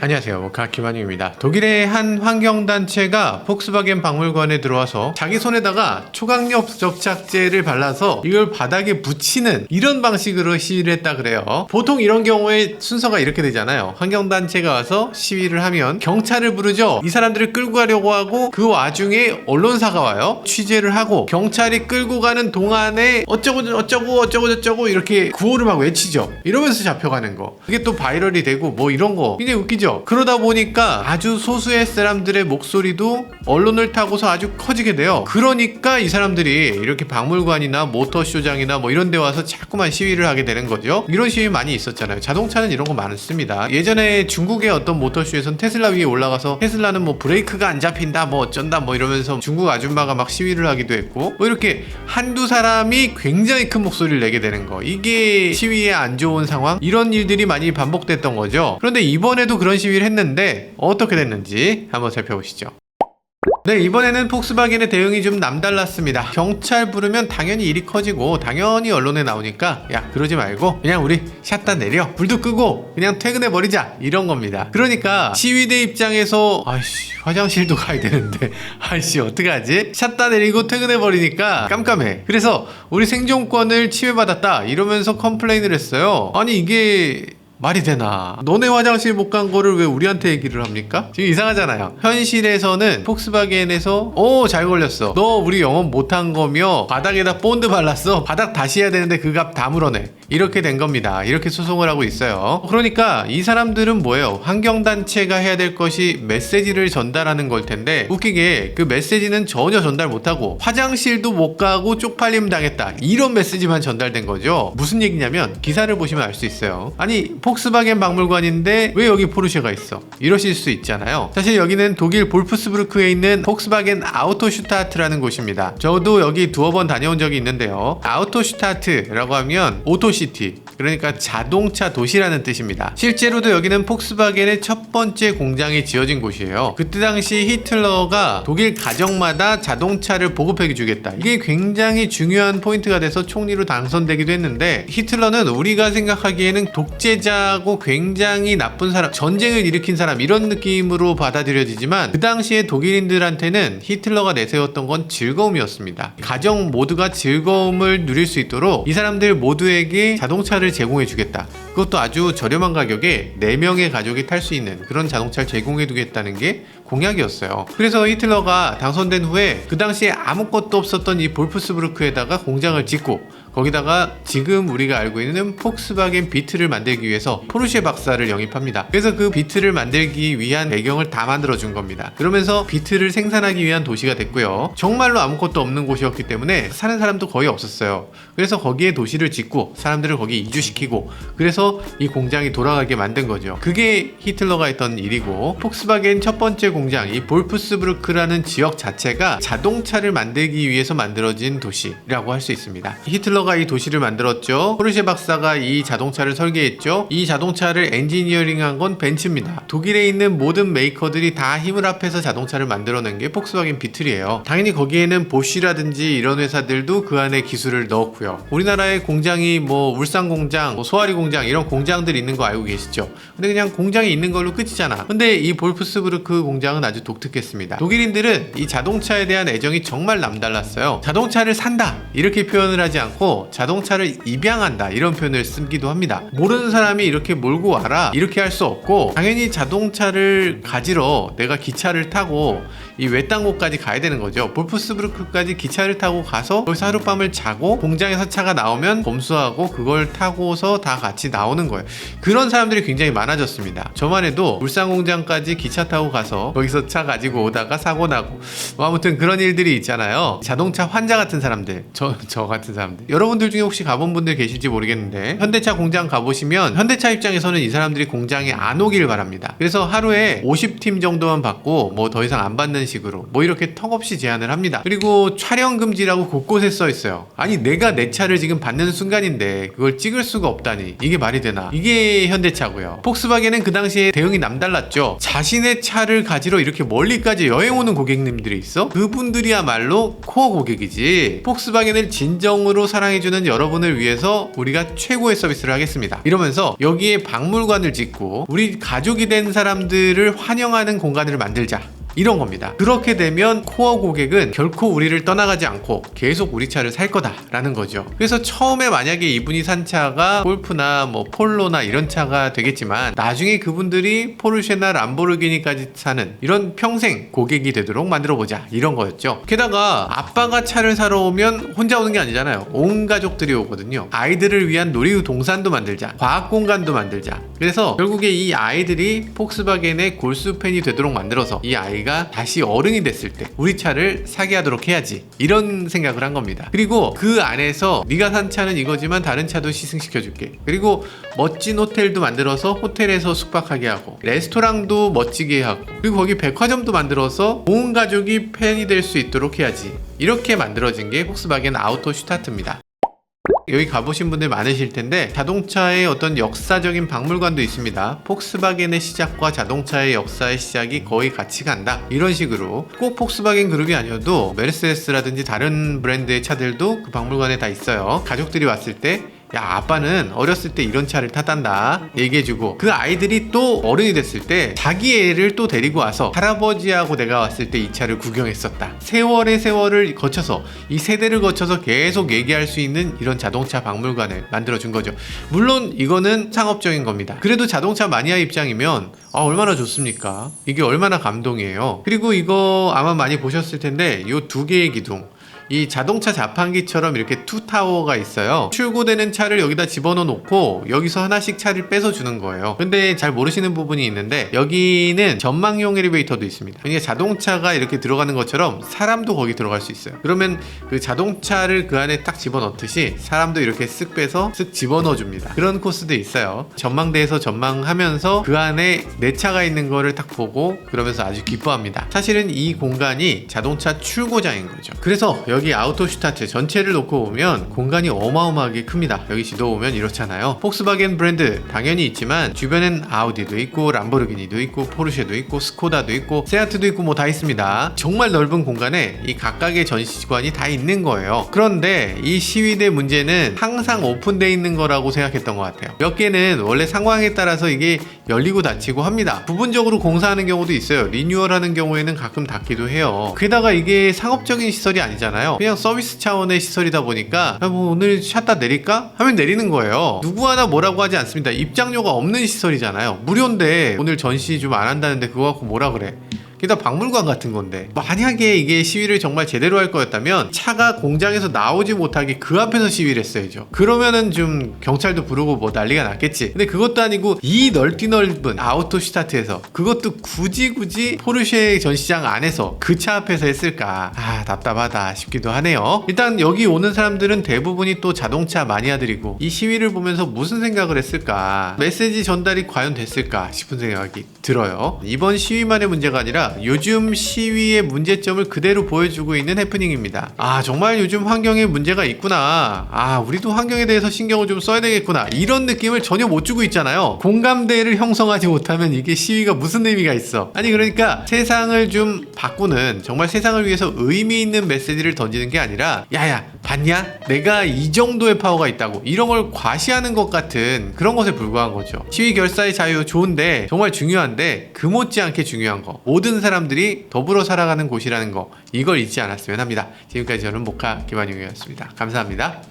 안녕하세요, 김한용입니다. 독일의 한 환경단체가 폭스바겐 박물관에 들어와서 자기 손에다가 초강력 접착제를 발라서 이걸 바닥에 붙이는 이런 방식으로 시위를 했다 그래요. 보통 이런 경우에 순서가 이렇게 되잖아요. 환경단체가 와서 시위를 하면 경찰을 부르죠. 이 사람들을 끌고 가려고 하고 그 와중에 언론사가 와요. 취재를 하고 경찰이 끌고 가는 동안에 어쩌고 이렇게 구호를 막 외치죠. 이러면서 잡혀가는 거. 그게 또 바이럴이 되고 뭐 이런 거 굉장히 웃기죠. 그러다 보니까 아주 소수의 사람들의 목소리도 언론을 타고서 아주 커지게 돼요. 그러니까 이 사람들이 이렇게 박물관이나 모터쇼장이나 뭐 이런 데 와서 자꾸만 시위를 하게 되는 거죠. 이런 시위 많이 있었잖아요. 자동차는 이런 거 많습니다. 예전에 중국의 어떤 모터쇼에선 테슬라 위에 올라가서 테슬라는 뭐 브레이크가 안 잡힌다 뭐 어쩐다 뭐 이러면서 중국 아줌마가 막 시위를 하기도 했고, 뭐 이렇게 한두 사람이 굉장히 큰 목소리를 내게 되는 거, 이게 시위에 안 좋은 상황, 이런 일들이 많이 반복됐던 거죠. 그런데 이번에도 그런 시위를 했는데 어떻게 됐는지 한번 살펴보시죠. 네, 이번에는 폭스바겐의 대응이 좀 남달랐습니다. 경찰 부르면 당연히 일이 커지고 당연히 언론에 나오니까 야, 그러지 말고 그냥 우리 샷다 내려, 불도 끄고 그냥 퇴근해버리자, 이런 겁니다. 그러니까 시위대 입장에서 아이씨, 화장실도 가야 되는데 아이씨 어떡하지? 샷다 내리고 퇴근해버리니까 깜깜해. 그래서 우리 생존권을 침해받았다 이러면서 컴플레인을 했어요. 아니 이게 말이 되나? 너네 화장실 못 간 거를 왜 우리한테 얘기를 합니까? 지금 이상하잖아요. 현실에서는 폭스바겐에서 잘 걸렸어, 너 우리 영업 못한 거며 바닥에다 본드 발랐어, 바닥 다시 해야 되는데 그 값 다 물어내, 이렇게 된 겁니다. 이렇게 소송을 하고 있어요. 그러니까 이 사람들은 뭐예요? 환경단체가 해야 될 것이 메시지를 전달하는 걸 텐데, 웃기게 그 메시지는 전혀 전달 못하고 화장실도 못 가고 쪽팔림 당했다, 이런 메시지만 전달된 거죠. 무슨 얘기냐면 기사를 보시면 알 수 있어요. 아니 폭스바겐 박물관인데 왜 여기 포르쉐가 있어? 이러실 수 있잖아요. 사실 여기는 독일 볼프스부르크에 있는 폭스바겐 아우토슈타트라는 곳입니다. 저도 여기 두어 번 다녀온 적이 있는데요. 아우토슈타트라고 하면 오토시티, 그러니까 자동차 도시라는 뜻입니다. 실제로도 여기는 폭스바겐의 첫 번째 공장이 지어진 곳이에요. 그때 당시 히틀러가 독일 가정마다 자동차를 보급해 주겠다, 이게 굉장히 중요한 포인트가 돼서 총리로 당선되기도 했는데, 히틀러는 우리가 생각하기에는 독재자 하고 굉장히 나쁜 사람, 전쟁을 일으킨 사람, 이런 느낌으로 받아들여지지만 그 당시에 독일인들한테는 히틀러가 내세웠던 건 즐거움이었습니다. 가정 모두가 즐거움을 누릴 수 있도록 이 사람들 모두에게 자동차를 제공해 주겠다, 그것도 아주 저렴한 가격에 4명의 가족이 탈 수 있는 그런 자동차를 제공해 두겠다는 게 공약이었어요. 그래서 히틀러가 당선된 후에 그 당시에 아무것도 없었던 이 볼프스부르크에다가 공장을 짓고, 거기다가 지금 우리가 알고 있는 폭스바겐 비트를 만들기 위해서 포르쉐 박사를 영입합니다. 그래서 그 비트를 만들기 위한 배경을 다 만들어준 겁니다. 그러면서 비트를 생산하기 위한 도시가 됐고요. 정말로 아무것도 없는 곳이었기 때문에 사는 사람도 거의 없었어요. 그래서 거기에 도시를 짓고 사람들을 거기 이주시키고, 그래서 이 공장이 돌아가게 만든 거죠. 그게 히틀러가 했던 일이고, 폭스바겐 첫 번째 공장, 이 볼프스부르크라는 지역 자체가 자동차를 만들기 위해서 만들어진 도시라고 할 수 있습니다. 히틀러가 이 도시를 만들었죠. 포르쉐 박사가 이 자동차를 설계했죠. 이 자동차를 엔지니어링한 건 벤츠입니다. 독일에 있는 모든 메이커들이 다 힘을 합해서 자동차를 만들어낸 게 폭스바겐 비틀이에요. 당연히 거기에는 보쉬라든지 이런 회사들도 그 안에 기술을 넣었고요. 우리나라의 공장이 뭐 울산 공장, 뭐 소아리 공장, 이런 공장들이 있는 거 알고 계시죠? 근데 그냥 공장이 있는 걸로 끝이잖아. 근데 이 볼프스부르크 공장은 아주 독특했습니다. 독일인들은 이 자동차에 대한 애정이 정말 남달랐어요. 자동차를 산다 이렇게 표현을 하지 않고 자동차를 입양한다 이런 표현을 쓰기도 합니다. 모르는 사람이 이렇게 몰고 와라 이렇게 할 수 없고, 당연히 자동차를 가지러 내가 기차를 타고 이 외딴 곳까지 가야 되는 거죠. 볼프스부르크까지 기차를 타고 가서 거기서 하룻밤을 자고 공장에서 차가 나오면 검수하고 그걸 타고서 다 같이 나오는 거예요. 그런 사람들이 굉장히 많아졌습니다. 저만 해도 울산 공장까지 기차 타고 가서 거기서 차 가지고 오다가 사고 나고 뭐 아무튼 그런 일들이 있잖아요. 자동차 환자 같은 사람들, 저 같은 사람들, 여러분들 중에 혹시 가본 분들 계실지 모르겠는데 현대차 공장 가보시면 현대차 입장에서는 이 사람들이 공장에 안 오길 바랍니다. 그래서 하루에 50팀 정도만 받고 뭐 더 이상 안 받는 식으로 뭐 이렇게 턱없이 제한을 합니다. 그리고 촬영 금지라고 곳곳에 써 있어요. 아니 내가 내 차를 지금 받는 순간인데 그걸 찍을 수가 없다니, 이게 말이 되나? 이게 현대차고요. 폭스바겐은 그 당시에 대응이 남달랐죠. 자신의 차를 가지러 이렇게 멀리까지 여행 오는 고객님들이 있어? 그분들이야말로 코어 고객이지. 폭스바겐을 진정으로 사랑해 사랑해주는 여러분을 위해서 우리가 최고의 서비스를 하겠습니다. 이러면서 여기에 박물관을 짓고 우리 가족이 된 사람들을 환영하는 공간을 만들자, 이런 겁니다. 그렇게 되면 코어 고객은 결코 우리를 떠나가지 않고 계속 우리 차를 살 거다라는 거죠. 그래서 처음에 만약에 이분이 산 차가 골프나 뭐 폴로나 이런 차가 되겠지만, 나중에 그분들이 포르쉐나 람보르기니까지 사는 이런 평생 고객이 되도록 만들어보자, 이런 거였죠. 게다가 아빠가 차를 사러 오면 혼자 오는 게 아니잖아요. 온 가족들이 오거든요. 아이들을 위한 놀이동산도 만들자, 과학 공간도 만들자. 그래서 결국에 이 아이들이 폭스바겐의 골수 팬이 되도록 만들어서 이 아이가 다시 어른이 됐을 때 우리 차를 사게 하도록 해야지, 이런 생각을 한 겁니다. 그리고 그 안에서 네가 산 차는 이거지만 다른 차도 시승시켜줄게, 그리고 멋진 호텔도 만들어서 호텔에서 숙박하게 하고, 레스토랑도 멋지게 하고, 그리고 거기 백화점도 만들어서 온 가족이 팬이 될 수 있도록 해야지, 이렇게 만들어진 게 폭스바겐 아우토 슈타트입니다. 여기 가보신 분들 많으실 텐데 자동차의 어떤 역사적인 박물관도 있습니다. 폭스바겐의 시작과 자동차의 역사의 시작이 거의 같이 간다, 이런 식으로. 꼭 폭스바겐 그룹이 아니어도 메르세데스라든지 다른 브랜드의 차들도 그 박물관에 다 있어요. 가족들이 왔을 때 야, 아빠는 어렸을 때 이런 차를 탔단다 얘기해주고, 그 아이들이 또 어른이 됐을 때 자기 애를 또 데리고 와서 할아버지하고 내가 왔을 때 이 차를 구경했었다, 세월의 세월을 거쳐서 이 세대를 거쳐서 계속 얘기할 수 있는 이런 자동차 박물관을 만들어준 거죠. 물론 이거는 상업적인 겁니다. 그래도 자동차 마니아 입장이면 얼마나 좋습니까? 이게 얼마나 감동이에요. 그리고 이거 아마 많이 보셨을 텐데 이 두 개의 기둥, 이 자동차 자판기처럼 이렇게 투타워가 있어요. 출고되는 차를 여기다 집어넣어 놓고 여기서 하나씩 차를 빼서 주는 거예요. 근데 잘 모르시는 부분이 있는데, 여기는 전망용 엘리베이터도 있습니다. 그러니까 자동차가 이렇게 들어가는 것처럼 사람도 거기 들어갈 수 있어요. 그러면 그 자동차를 그 안에 딱 집어넣듯이 사람도 이렇게 쓱 빼서 쓱 집어넣어 줍니다. 그런 코스도 있어요. 전망대에서 전망하면서 그 안에 내 차가 있는 거를 딱 보고 그러면서 아주 기뻐합니다. 사실은 이 공간이 자동차 출고장인 거죠. 그래서 여기 아우토 슈타트 전체를 놓고 보면 공간이 어마어마하게 큽니다. 여기 지도 보면 이렇잖아요. 폭스바겐 브랜드 당연히 있지만 주변엔 아우디도 있고 람보르기니도 있고 포르쉐도 있고 스코다도 있고 세아트도 있고 뭐 다 있습니다. 정말 넓은 공간에 이 각각의 전시관이 다 있는 거예요. 그런데 이 시위대 문제는 항상 오픈되어 있는 거라고 생각했던 것 같아요. 몇 개는 원래 상황에 따라서 이게 열리고 닫히고 합니다. 부분적으로 공사하는 경우도 있어요. 리뉴얼하는 경우에는 가끔 닫기도 해요. 게다가 이게 상업적인 시설이 아니잖아요. 그냥 서비스 차원의 시설이다 보니까 뭐 오늘 샷다 내릴까? 하면 내리는 거예요. 누구 하나 뭐라고 하지 않습니다. 입장료가 없는 시설이잖아요. 무료인데 오늘 전시 좀 안 한다는데 그거 갖고 뭐라 그래? 게다가 박물관 같은 건데, 만약에 이게 시위를 정말 제대로 할 거였다면 차가 공장에서 나오지 못하게 그 앞에서 시위를 했어야죠. 그러면은 좀 경찰도 부르고 뭐 난리가 났겠지. 근데 그것도 아니고 이 넓은 아우토 슈타트에서, 그것도 굳이 포르쉐 전시장 안에서 그 차 앞에서 했을까? 답답하다 싶기도 하네요. 일단 여기 오는 사람들은 대부분이 또 자동차 마니아들이고, 이 시위를 보면서 무슨 생각을 했을까? 메시지 전달이 과연 됐을까 싶은 생각이 들어요. 이번 시위만의 문제가 아니라 요즘 시위의 문제점을 그대로 보여주고 있는 해프닝입니다. 정말 요즘 환경에 문제가 있구나, 우리도 환경에 대해서 신경을 좀 써야 되겠구나, 이런 느낌을 전혀 못 주고 있잖아요. 공감대를 형성하지 못하면 이게 시위가 무슨 의미가 있어? 그러니까 세상을 좀 바꾸는, 정말 세상을 위해서 의미 있는 메시지를 던지는 게 아니라, 야야 봤냐? 내가 이 정도의 파워가 있다고, 이런 걸 과시하는 것 같은 그런 것에 불과한 거죠. 시위 결사의 자유 좋은데, 정말 중요한데 그 못지않게 중요한 거, 모든 사람들이 더불어 살아가는 곳이라는 거, 이걸 잊지 않았으면 합니다. 지금까지 저는 모카 김한용이었습니다. 감사합니다.